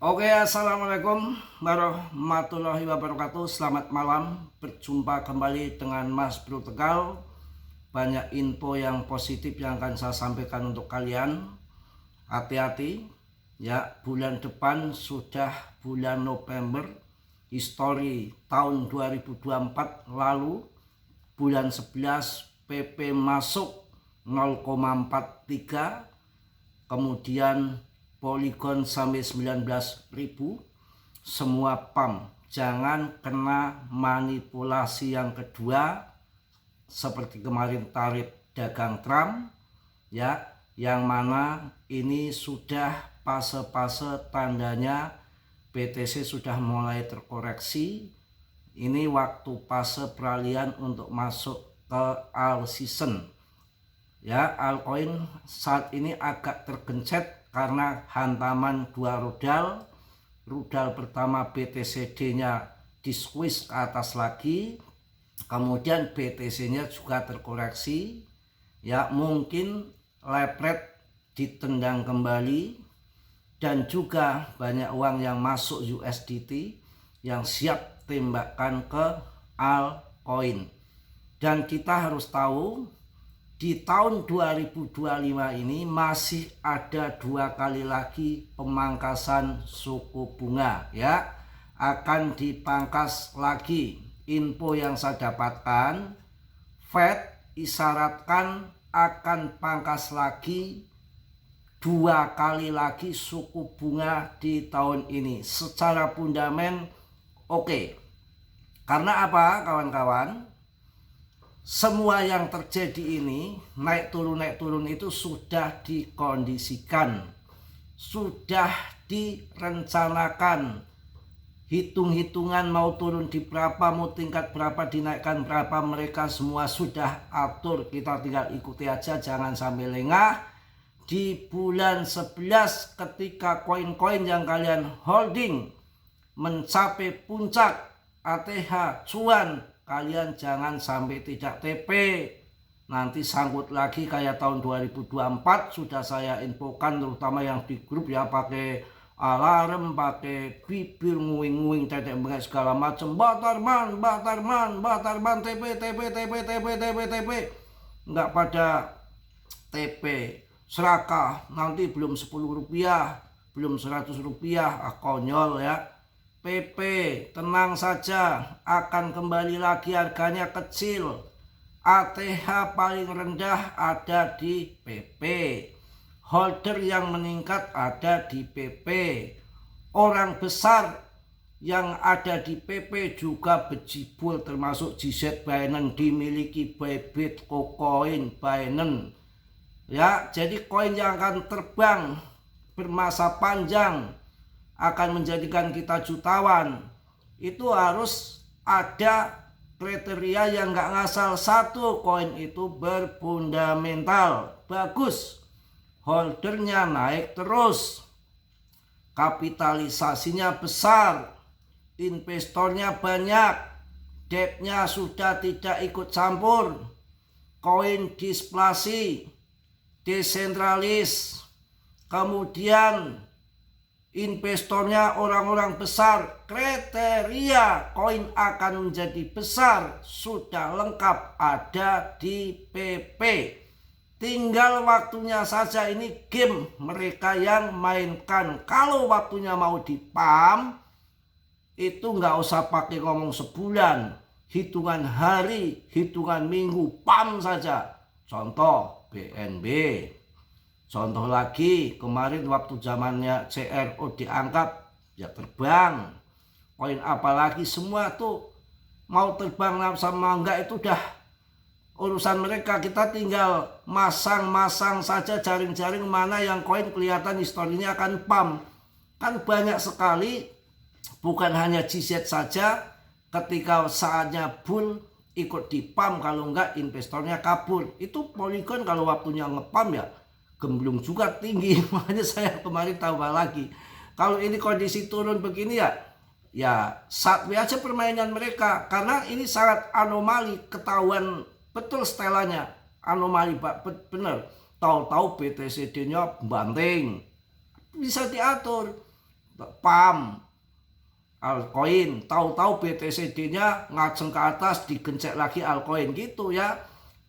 Oke, assalamualaikum warahmatullahi wabarakatuh. Selamat malam, berjumpa kembali dengan Mas Bro Tegal. Banyak info yang positif yang akan saya sampaikan untuk kalian. Hati-hati ya, bulan depan sudah bulan November. Histori tahun 2024 lalu bulan 11 PP masuk 0,43, kemudian Polygon sampai 19.000. Semua pump, jangan kena manipulasi yang kedua seperti kemarin tarif dagang Trump ya, yang mana ini sudah fase-fase tandanya BTC sudah mulai terkoreksi. Ini waktu fase peralihan untuk masuk ke all season ya. Altcoin saat ini agak tergencet karena hantaman dua rudal. Rudal pertama BTCD-nya di squeeze ke atas lagi, kemudian BTC-nya juga terkoreksi ya, mungkin lepret ditendang kembali, dan juga banyak uang yang masuk USDT yang siap tembakan ke altcoin. Dan kita harus tahu di tahun 2025 ini masih ada 2 kali lagi pemangkasan suku bunga ya, akan dipangkas lagi. Info yang saya dapatkan, Fed isyaratkan akan pangkas lagi 2 kali lagi suku bunga di tahun ini. Secara fundamental oke. Karena apa kawan-kawan? Semua yang terjadi ini naik turun itu sudah dikondisikan, sudah direncanakan. Hitung-hitungan mau turun di berapa, mau tingkat berapa, dinaikkan berapa, mereka semua sudah atur. Kita tinggal ikuti aja, jangan sampai lengah. Di bulan 11 ketika koin-koin yang kalian holding mencapai puncak ATH cuan, kalian jangan sampai tidak TP. Nanti sangkut lagi kayak tahun 2024. Sudah saya infokan terutama yang di grup ya, pakai alarm, pakai bibir nguing-nguing, tetek bengek segala macam. Batarman TP nggak pada TP. Serakah, nanti belum 10 rupiah, belum 100 rupiah, konyol ya. PP tenang saja, akan kembali lagi, harganya kecil. ATH paling rendah ada di PP, holder yang meningkat ada di PP. Orang besar yang ada di PP juga bejibul, termasuk GZ Binance dimiliki Bybit, KuCoin, Binance ya. Jadi koin yang akan terbang bermasa panjang akan menjadikan kita jutawan, itu harus ada kriteria yang nggak ngasal. Satu, koin itu berfundamental bagus, holdernya naik terus, kapitalisasinya besar, investornya banyak, debtnya sudah tidak ikut campur, koin displasi, desentralis, kemudian investornya orang-orang besar. Kriteria koin akan menjadi besar sudah lengkap ada di PP. Tinggal waktunya saja, ini game mereka yang mainkan. Kalau waktunya mau dipam, itu nggak usah pakai ngomong sebulan, hitungan hari, hitungan minggu, pam saja. Contoh BNB. Contoh lagi, kemarin waktu zamannya CRO diangkat, ya terbang. Koin apalagi semua tuh mau terbang sama enggak itu udah urusan mereka. Kita tinggal masang-masang saja jaring-jaring mana yang koin kelihatan historinya akan pump. Kan banyak sekali, bukan hanya GZ saja, ketika saatnya bull ikut di pump, kalau enggak investornya kabur. Itu Polygon kalau waktunya ngepump ya gemblung juga tinggi. Makanya saya kemarin tambah lagi, kalau ini kondisi turun begini ya satwe aja permainan mereka, karena ini sangat anomali. Ketahuan betul setelannya anomali bener. Tahu-tahu BTCD-nya banting, bisa diatur. paham altcoin, tahu-tahu BTCD-nya ngajeng ke atas, digencet lagi altcoin gitu ya.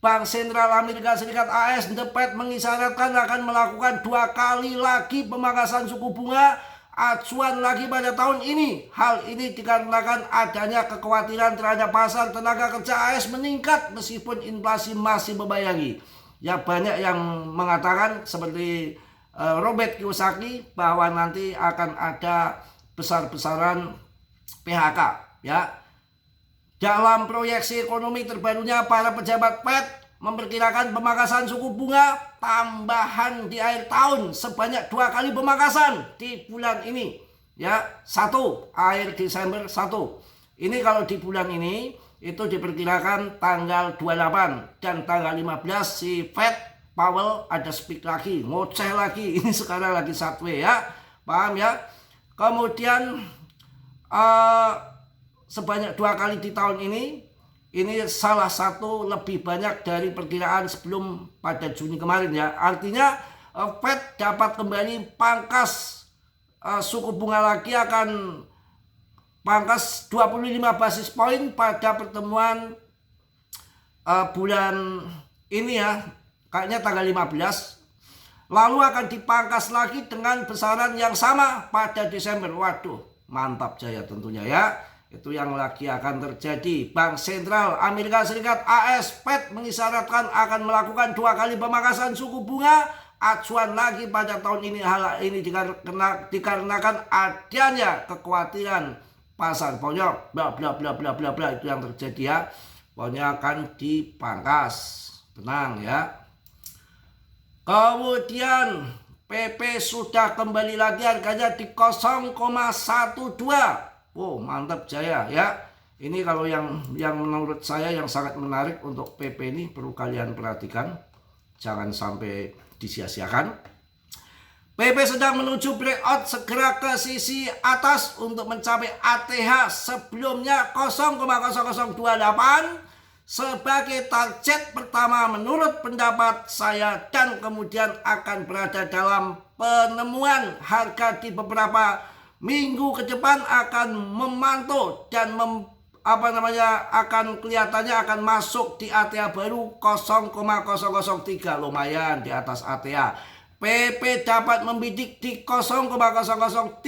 Bank Sentral Amerika Serikat AS, The Fed, mengisyaratkan akan melakukan 2 kali lagi pemangkasan suku bunga acuan lagi pada tahun ini. Hal ini dikarenakan adanya kekhawatiran terhadap pasar tenaga kerja AS meningkat meskipun inflasi masih membayangi. Ya, banyak yang mengatakan seperti Robert Kiyosaki bahwa nanti akan ada besar-besaran PHK ya. Dalam proyeksi ekonomi terbarunya, para pejabat Fed memperkirakan pemangkasan suku bunga tambahan di akhir tahun sebanyak 2 kali pemangkasan di bulan ini ya. 1 akhir Desember 1. Ini kalau di bulan ini itu diperkirakan tanggal 28 dan tanggal 15 si Fed Powell ada speak lagi, ngoceh lagi. Ini sekarang lagi satwe ya. Paham ya? Kemudian sebanyak 2 kali di tahun ini salah satu lebih banyak dari perkiraan sebelum pada Juni kemarin ya. Artinya Fed dapat kembali pangkas suku bunga lagi, akan pangkas 25 basis poin pada pertemuan bulan ini ya, kayaknya tanggal 15. Lalu akan dipangkas lagi dengan besaran yang sama pada Desember. Waduh, mantap jaya tentunya ya. Itu yang lagi akan terjadi. Bank Sentral Amerika Serikat AS, Fed, mengisyaratkan akan melakukan 2 kali pemangkasan suku bunga acuan lagi pada tahun ini. Hal ini dikarenakan adanya kekhawatiran pasar. Pokoknya bla bla bla bla bla bla, itu yang terjadi ya. Pokoknya akan dipangkas. Tenang ya. Kemudian PP sudah kembali lagi harganya di 0,12. Oh, mantap jaya ya. Ini kalau yang menurut saya yang sangat menarik untuk PP ini perlu kalian perhatikan. Jangan sampai disia-siakan. PP sedang menuju breakout, segera ke sisi atas untuk mencapai ATH sebelumnya 0,0028 sebagai target pertama menurut pendapat saya, dan kemudian akan berada dalam penemuan harga di beberapa minggu ke depan, akan memantau dan akan kelihatannya akan masuk di ATH baru 0,003, lumayan di atas ATH. PP dapat membidik di 0,00347,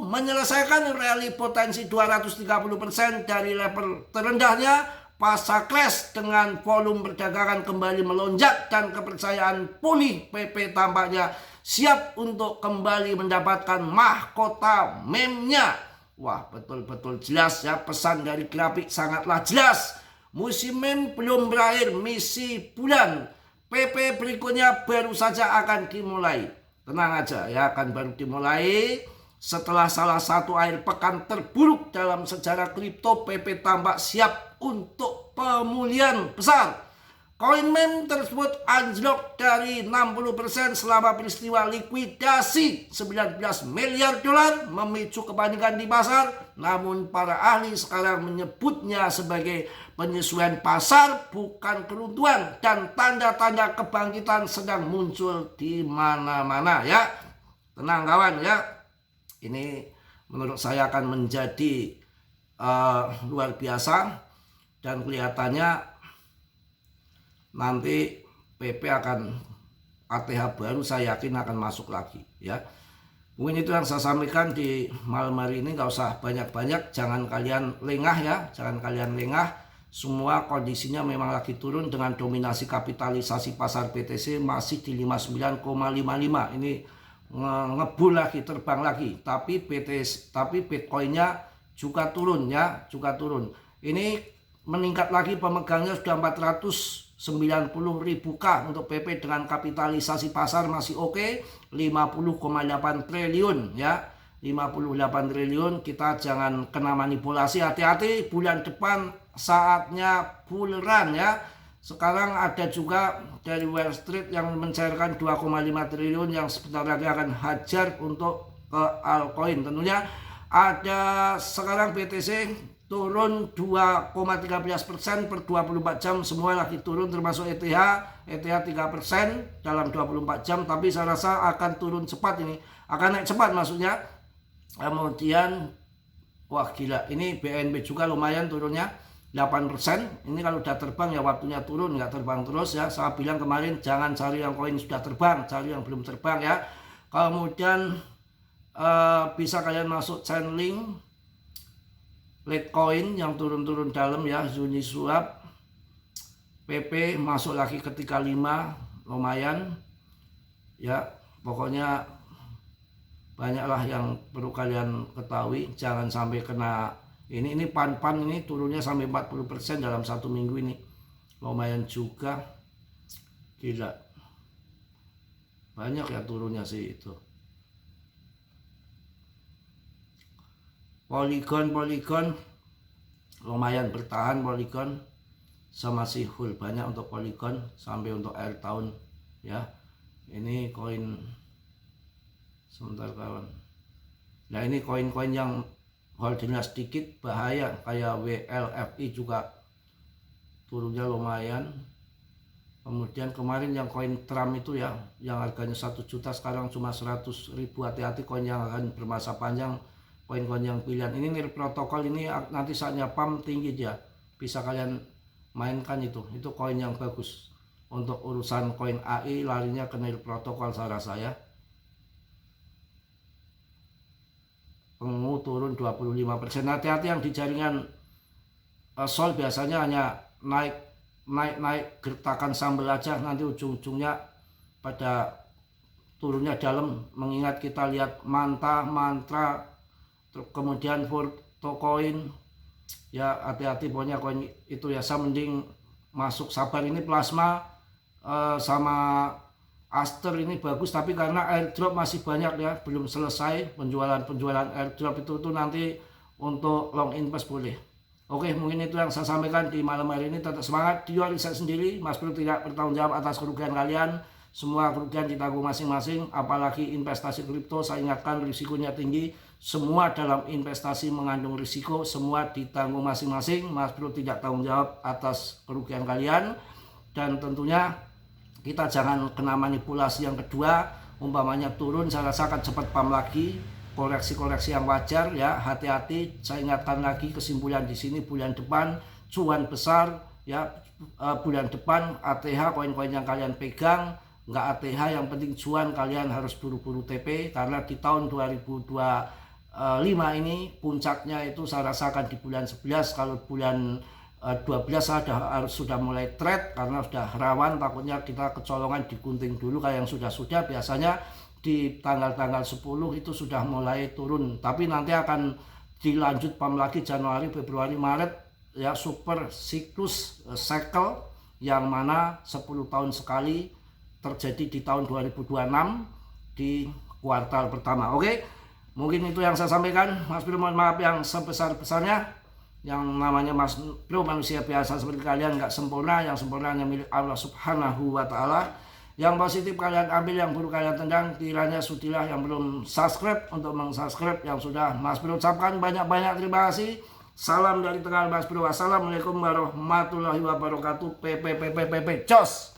menyelesaikan rally potensi 230% dari level terendahnya pasca crash dengan volume perdagangan kembali melonjak dan kepercayaan pulih. PP tampaknya siap untuk kembali mendapatkan mahkota meme-nya. Wah, betul-betul jelas ya, pesan dari grafik sangatlah jelas. Musim meme belum berakhir, misi bulan PP berikutnya baru saja akan dimulai. Tenang aja ya, akan baru dimulai setelah salah satu akhir pekan terburuk dalam sejarah kripto. PP tampak siap untuk pemulihan besar. Koin meme tersebut anjlok dari 60% selama peristiwa likuidasi 19 miliar dolar, memicu kepanikan di pasar. Namun para ahli sekarang menyebutnya sebagai penyesuaian pasar, bukan keruntuhan, dan tanda-tanda kebangkitan sedang muncul di mana-mana ya. Tenang kawan ya. Ini menurut saya akan menjadi luar biasa, dan kelihatannya nanti PP akan ATH baru saya yakin akan masuk lagi ya. Mungkin itu yang saya sampaikan di malam hari ini. Gak usah banyak-banyak, jangan kalian lengah ya, jangan kalian lengah. Semua kondisinya memang lagi turun dengan dominasi kapitalisasi pasar BTC masih di 59,55. Ini ngebul lagi, terbang lagi. Tapi Bitcoinnya juga turun ya, juga turun. Ini meningkat lagi, pemegangnya sudah 490.000K untuk PP dengan kapitalisasi pasar masih oke, 50,8 triliun ya. 58 triliun, kita jangan kena manipulasi, hati-hati bulan depan saatnya bull run ya. Sekarang ada juga dari Wall Street yang mencairkan 2,5 triliun yang sebentar lagi akan hajar untuk ke altcoin. Tentunya ada sekarang BTC turun 2,13% per 24 jam, semua lagi turun termasuk ETH 3% dalam 24 jam, tapi saya rasa akan turun cepat ini, akan naik cepat maksudnya. Kemudian wah gila, ini BNB juga lumayan turunnya 8%. Ini kalau udah terbang ya waktunya turun, nggak terbang terus ya. Saya bilang kemarin jangan cari yang koin sudah terbang, cari yang belum terbang ya. Kemudian bisa kalian masuk Chainlink, Litecoin yang turun-turun dalam ya, Uniswap, PP masuk lagi ke 35, lumayan ya. Pokoknya banyaklah yang perlu kalian ketahui, jangan sampai kena ini pan ini turunnya sampai 40% dalam 1 minggu ini, lumayan juga, gila banyak ya turunnya sih itu. Polygon lumayan bertahan, Polygon sama si Hul banyak untuk Polygon sampai untuk akhir tahun ya. Ini koin sebentar kawan. Nah ini koin-koin yang holdingnya sedikit bahaya, kayak WLFI juga turunnya lumayan. Kemudian kemarin yang koin Trump itu ya, yang harganya 1 juta sekarang cuma 100.000. Hati-hati koin yang akan bermasa panjang, koin-koin yang pilihan. Ini nilai protokol ini nanti saatnya pump tinggi dia, bisa kalian mainkan itu koin yang bagus untuk urusan koin AI, larinya ke nilai protokol saya rasa ya. Pengu turun 25%. Hati-hati yang di jaringan Sol biasanya hanya naik gertakan sambal aja, nanti ujung-ujungnya pada turunnya dalam. Mengingat kita lihat mantra kemudian Fortocoin ya, hati-hati pokoknya koin itu ya. Saya mending masuk sabar, ini plasma sama Aster ini bagus, tapi karena airdrop masih banyak ya, belum selesai penjualan airdrop itu nanti untuk long invest boleh. Oke, mungkin itu yang saya sampaikan di malam hari ini. Tetap semangat, jual riset sendiri, Mas Bro tidak bertanggung jawab atas kerugian kalian, semua kerugian ditanggung masing-masing. Apalagi investasi kripto, saya ingatkan risikonya tinggi, semua dalam investasi mengandung risiko, semua ditanggung masing-masing. Mas Bro tidak tanggung jawab atas kerugian kalian. Dan tentunya kita jangan kena manipulasi yang kedua, umpamanya turun saya rasa akan cepat pump lagi, koreksi-koreksi yang wajar ya. Hati-hati, saya ingatkan lagi kesimpulan di sini, bulan depan cuan besar ya. Bulan depan ATH koin-koin yang kalian pegang, nggak ATH yang penting cuan, kalian harus buru-buru TP, karena di tahun 2025 ini puncaknya itu saya rasakan di bulan 11. Kalau bulan 12 saya sudah mulai trade karena sudah rawan, takutnya kita kecolongan digunting dulu kayak yang sudah biasanya di tanggal-tanggal 10 itu sudah mulai turun, tapi nanti akan dilanjut pump lagi Januari, Februari, Maret ya, super siklus cycle yang mana 10 tahun sekali terjadi di tahun 2026 di kuartal pertama. Oke, mungkin itu yang saya sampaikan. Mas Bro mohon maaf yang sebesar-besarnya. Yang namanya Mas Bro manusia biasa seperti kalian, nggak sempurna, yang sempurna hanya milik Allah Subhanahu wa Ta'ala. Yang positif kalian ambil, yang buruk kalian tendang. Kiranya sudilah yang belum subscribe untuk meng-subscribe, yang sudah Mas Bro ucapkan banyak-banyak terima kasih. Salam dari Tegal Mas Bro. Wassalamualaikum warahmatullahi wabarakatuh. Jos.